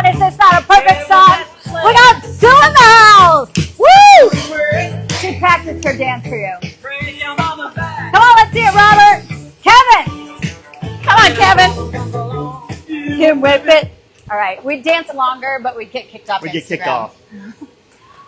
on. Is this not a perfect song? We got Sue in the house. Woo! She practiced her dance for you. Come on, let's see it, Robert. Kevin. Come on, Kevin. You whip it. All right, we dance longer, but we get kicked off. We get kicked off.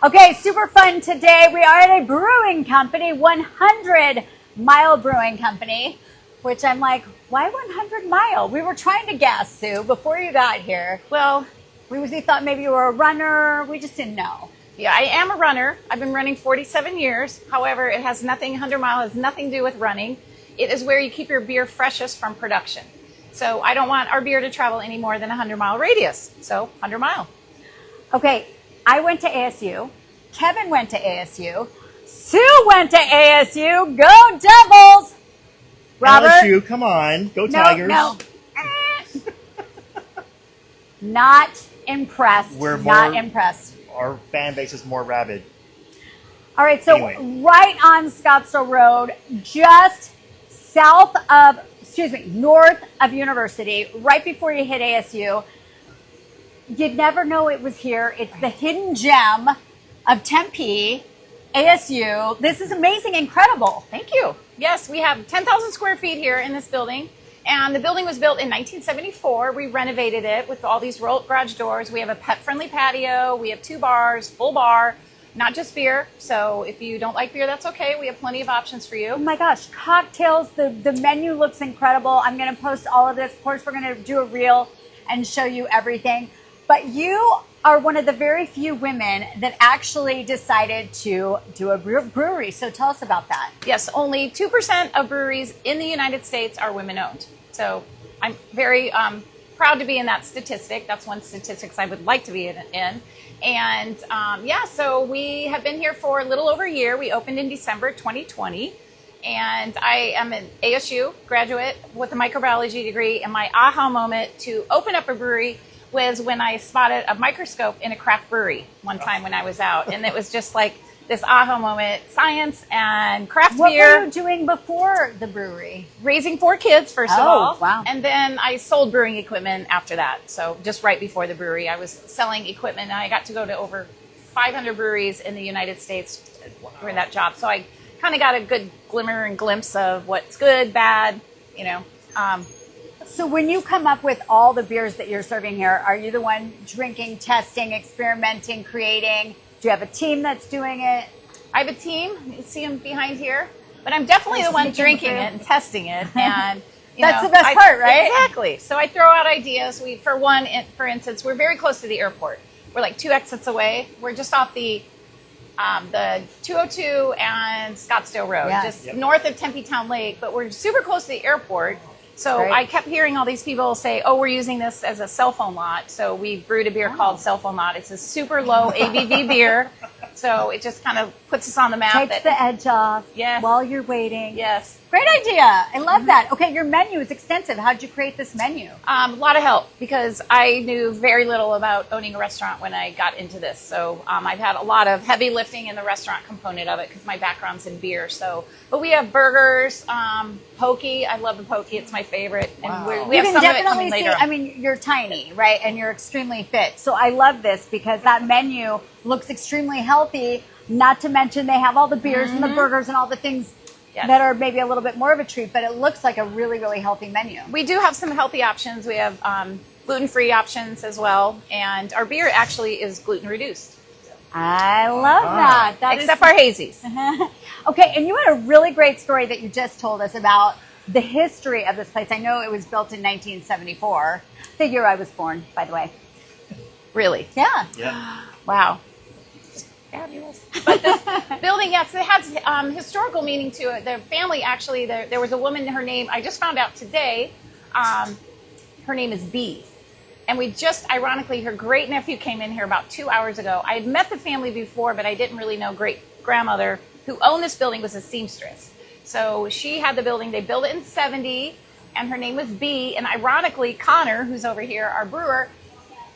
Okay, super fun today. We are at a brewing company, 100 Mile Brewing Company, which I'm like, why 100 Mile? We were trying to guess, Sue, before you got here. Well, we thought maybe you were a runner. We just didn't know. Yeah, I am a runner. I've been running 47 years. However, it has nothing, 100 Mile has nothing to do with running. It is where you keep your beer freshest from production. So I don't want our beer to travel any more than a 100-mile radius. So 100 Mile. Okay, I went to ASU. Kevin went to ASU. Sue went to ASU. Go Devils! Robert? LSU, come on. Go Tigers. No. Not impressed. Not impressed. Our fan base is more rabid. All right, so anyway. Right on Scottsdale Road, just north of University, right before you hit ASU. You'd never know it was here. It's the hidden gem of Tempe, ASU. This is amazing, incredible. Thank you. Yes, we have 10,000 square feet here in this building. And the building was built in 1974. We renovated it with all these roll-up garage doors. We have a pet-friendly patio. We have 2 bars, full bar, not just beer. So if you don't like beer, that's okay. We have plenty of options for you. Oh my gosh, cocktails. The menu looks incredible. I'm going to post all of this. Of course, we're going to do a reel and show you everything. But you are one of the very few women that actually decided to do a brewery. So tell us about that. Yes, only 2% of breweries in the United States are women-owned. So I'm very proud to be in that statistic. That's one statistics I would like to be in. And so we have been here for a little over a year. We opened in December 2020. And I am an ASU graduate with a microbiology degree. And my aha moment to open up a brewery was when I spotted a microscope in a craft brewery one time when I was out. And it was just like this aha moment, science and craft beer. What were you doing before the brewery? Raising 4 kids, first of all. Wow. And then I sold brewing equipment after that. So just right before the brewery, I was selling equipment. And I got to go to over 500 breweries in the United States during that job. So I kind of got a good glimmer and glimpse of what's good, bad, So when you come up with all the beers that you're serving here, are you the one drinking, testing, experimenting, creating? Do you have a team that's doing it? I have a team. You see them behind here. But I'm definitely the one drinking it and testing it. And that's the best part, right? Exactly. So I throw out ideas. For instance, we're very close to the airport. We're like 2 exits away. We're just off the 202 and Scottsdale Road, just north of Tempe Town Lake. But we're super close to the airport. So I kept hearing all these people say, oh, we're using this as a cell phone lot. So we brewed a beer called Cell Phone Lot. It's a super low ABV beer. So it just kind of puts us on the map. Takes the edge off while you're waiting. Yes. Great idea. I love that. Okay, your menu is extensive. How did you create this menu? A lot of help because I knew very little about owning a restaurant when I got into this. So I've had a lot of heavy lifting in the restaurant component of it because my background's in beer. But we have burgers, pokey. I love the pokey. It's my favorite. Wow. And we have some of it coming later on. I mean, you're tiny, right? And you're extremely fit. So I love this because that menu looks extremely healthy. Not to mention they have all the beers and the burgers and all the things that are maybe a little bit more of a treat, but it looks like a really, really healthy menu. We do have some healthy options. We have gluten-free options as well. And our beer actually is gluten-reduced. I love that. Except our hazies. Okay, and you had a really great story that you just told us about the history of this place. I know it was built in 1974, the year I was born, by the way. Really? Yeah. Wow. Fabulous. But this building, yes, it has historical meaning to it. The family actually, there was a woman, her name, I just found out today, her name is B. And we just, ironically, her great nephew came in here about 2 hours ago. I had met the family before, but I didn't really know great grandmother who owned this building was a seamstress. So she had the building, they built it in 70, and her name was B. And ironically, Connor, who's over here, our brewer,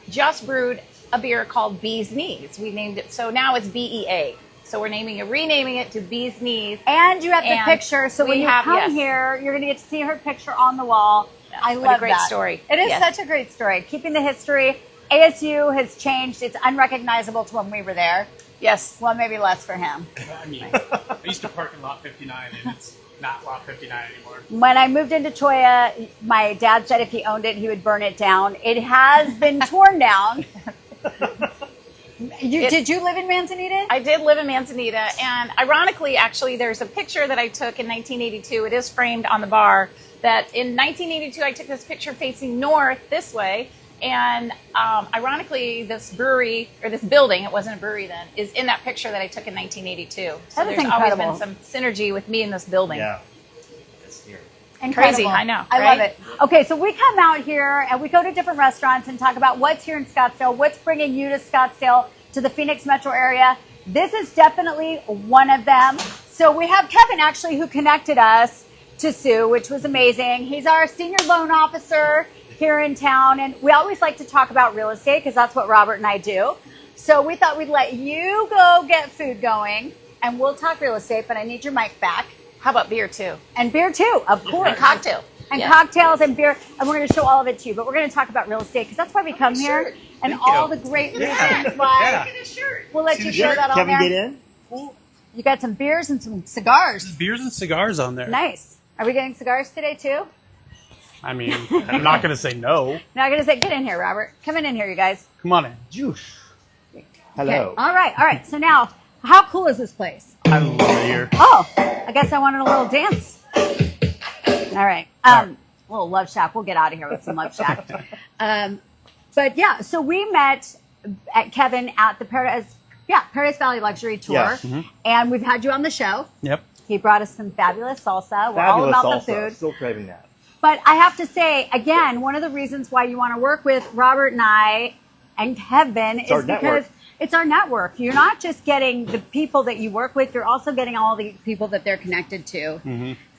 just brewed a beer called Bee's Knees. We named it, so now it's BEA. So we're renaming it to Bee's Knees. And you have the picture, so when you come here, you're going to get to see her picture on the wall. I love that. What a great story. It is such a great story. Keeping the history. ASU has changed. It's unrecognizable to when we were there. Yes. Well, maybe less for him. I mean, I used to park in lot 59, and it's not lot 59 anymore. When I moved into Choya, my dad said if he owned it, he would burn it down. It has been torn down. Did you live in Manzanita? I did live in Manzanita, and ironically, actually, there's a picture that I took in 1982. It is framed on the bar. That in 1982, I took this picture facing north this way, and ironically, this brewery or this building, it wasn't a brewery then, is in that picture that I took in 1982. So That is there's incredible. always been some synergy with me in this building. Yeah. It's here. Incredible. Crazy, I know, I right? love it. Okay, so we come out here and we go to different restaurants and talk about what's here in Scottsdale, what's bringing you to Scottsdale, to the Phoenix metro area. This is definitely one of them. So we have Kevin actually who connected us to Sue, which was amazing. He's our senior loan officer here in town, and we always like to talk about real estate because that's what Robert and I do. So we thought we'd let you go get food going, and we'll talk real estate, but I need your mic back. How about beer too? And beer too, of course. And cocktails. And Yeah. cocktails and beer, and we're going to show all of it to you. But we're going to talk about real estate because that's why we come here, and Thank all you. the great reasons why. We'll let you share that on Kevin, there. get in. You got some beers and some cigars. Beers and cigars on there. Nice. Are we getting cigars today too? I mean, I'm not going to say no. Not going to say, get in here, Robert. Come in here, you guys. Come on in. Juice. Okay. Hello. All right. So now, how cool is this place? I love it here. Oh, I guess I wanted a little dance. All right. A little Love Shack. We'll get out of here with some Love Shack. But yeah, so we met at Kevin at the Paradise Valley Luxury Tour. Yes. And we've had you on the show. Yep. He brought us some fabulous salsa. We're all Fabulous about salsa. the food. Still craving that. But I have to say, again, one of the reasons why you want to work with Robert and I and Kevin is our because network. it's our network. You're not just getting the people that you work with, you're also getting all the people that they're connected to.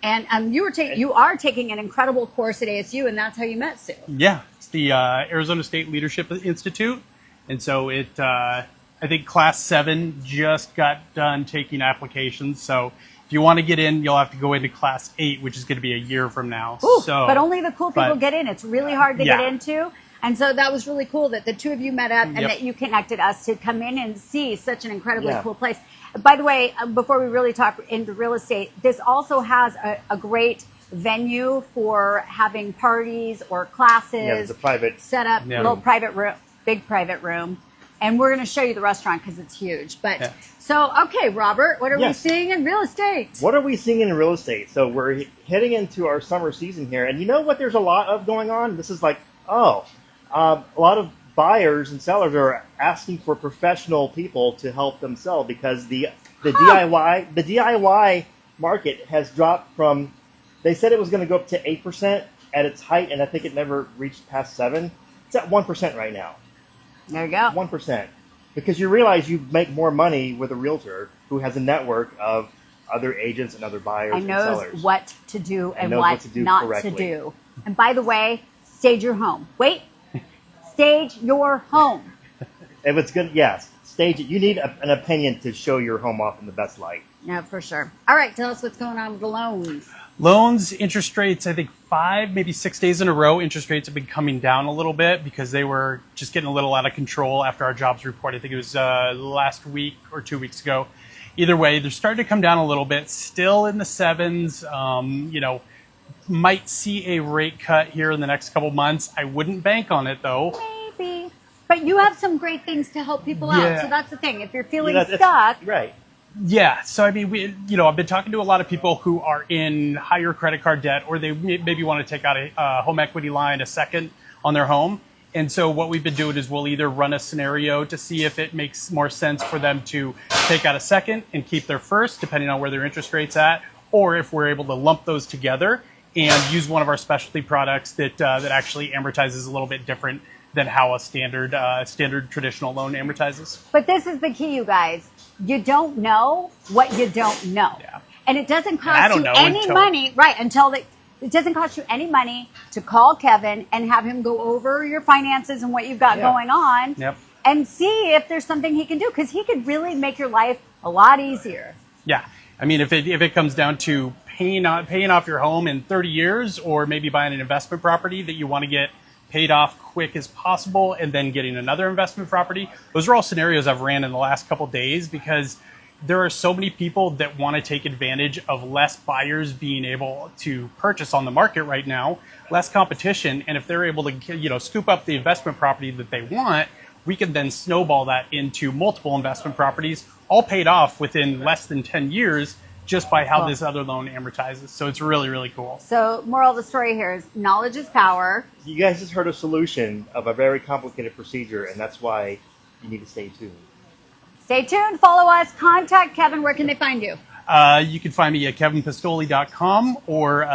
And you are taking an incredible course at ASU, and that's how you met Sue. Yeah. It's the Arizona State Leadership Institute. And so I think Class 7 just got done taking applications. So if you want to get in, you'll have to go into Class 8, which is going to be a year from now. Ooh, So, but only the cool people get in. It's really hard to get Yeah. into. And so that was really cool that the two of you met up and that you connected us to come in and see such an incredibly cool place. By the way, before we really talk into real estate, this also has a great venue for having parties or classes. Yeah, there's a private. Set up, little private room, big private room. And we're going to show you the restaurant because it's huge. But so, okay, Robert, what are we seeing in real estate? What are we seeing in real estate? So we're heading into our summer season here, and you know what? There's a lot of going on. This is like, a lot of buyers and sellers are asking for professional people to help them sell because the DIY market has dropped from. They said it was going to go up to 8% at its height, and I think it never reached past 7%. It's at 1% right now. There you go. 1%. Because you realize you make more money with a realtor who has a network of other agents and other buyers and knows sellers. what to do and knows what to do not correctly. to do. And by the way, stage your home. Wait, stage your home. If it's good, yes, stage it. You need an opinion to show your home off in the best light. Yeah, for sure. All right, tell us what's going on with the loans. Loans, interest rates, I think 5, maybe 6 days in a row, interest rates have been coming down a little bit because they were just getting a little out of control after our jobs report. I think it was last week or 2 weeks ago. Either way, they're starting to come down a little bit, still in the 7s. Might see a rate cut here in the next couple months. I wouldn't bank on it, though. Maybe. But you have some great things to help people out. Yeah. So that's the thing. If you're feeling That's- stuck, right. Yeah, so I mean, I've been talking to a lot of people who are in higher credit card debt, or they maybe want to take out a home equity line, a second on their home. And so what we've been doing is we'll either run a scenario to see if it makes more sense for them to take out a second and keep their first, depending on where their interest rate's at, or if we're able to lump those together and use one of our specialty products that actually amortizes a little bit different than how a standard traditional loan amortizes. but this is the key, you guys. You don't know what you don't know. Yeah. And it doesn't I cost don't you know any until- money, right, it doesn't cost you any money to call Kevin and have him go over your finances and what you've got going on and see if there's something he can do, because he could really make your life a lot easier. Yeah. I mean, if it comes down to paying off your home in 30 years, or maybe buying an investment property that you want to get paid off quick as possible, and then getting another investment property. Those are all scenarios I've ran in the last couple days because there are so many people that want to take advantage of less buyers being able to purchase on the market right now, less competition, and if they're able to scoop up the investment property that they want, we can then snowball that into multiple investment properties, all paid off within less than 10 years just by how this other loan amortizes. So it's really, really cool. So moral of the story here is knowledge is power. You guys just heard a solution of a very complicated procedure, and that's why you need to stay tuned. Stay tuned, follow us, contact Kevin. Where can they find you? You can find me at kevinpistoli.com, or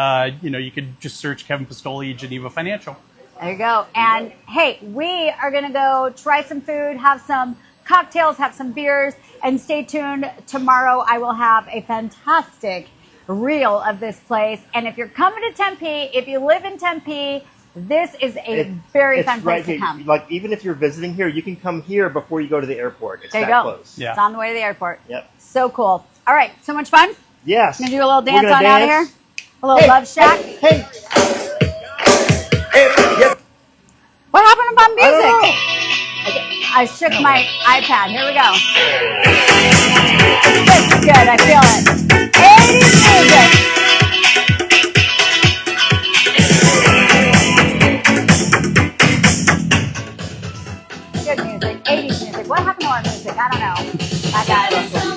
you could just search Kevin Pistoli Geneva Financial. There you go. And hey, we are going to go try some food, have some cocktails, have some beers, and stay tuned. Tomorrow I will have a fantastic reel of this place. And if you're coming to Tempe, if you live in Tempe, this is a very fun place to come. Like, even if you're visiting here, you can come here before you go to the airport. It's there you that go. close. Yeah. It's on the way to the airport. Yep. So cool. All right. So much fun. Yes. Gonna do a little dance We're gonna on out of here. A little love shack. Hey. Yep. What happened to my I don't music? I shook my iPad. Here we go. This is good. I feel it. 80s music. Good music. 80s music. What happened to our music? I don't know. I got it.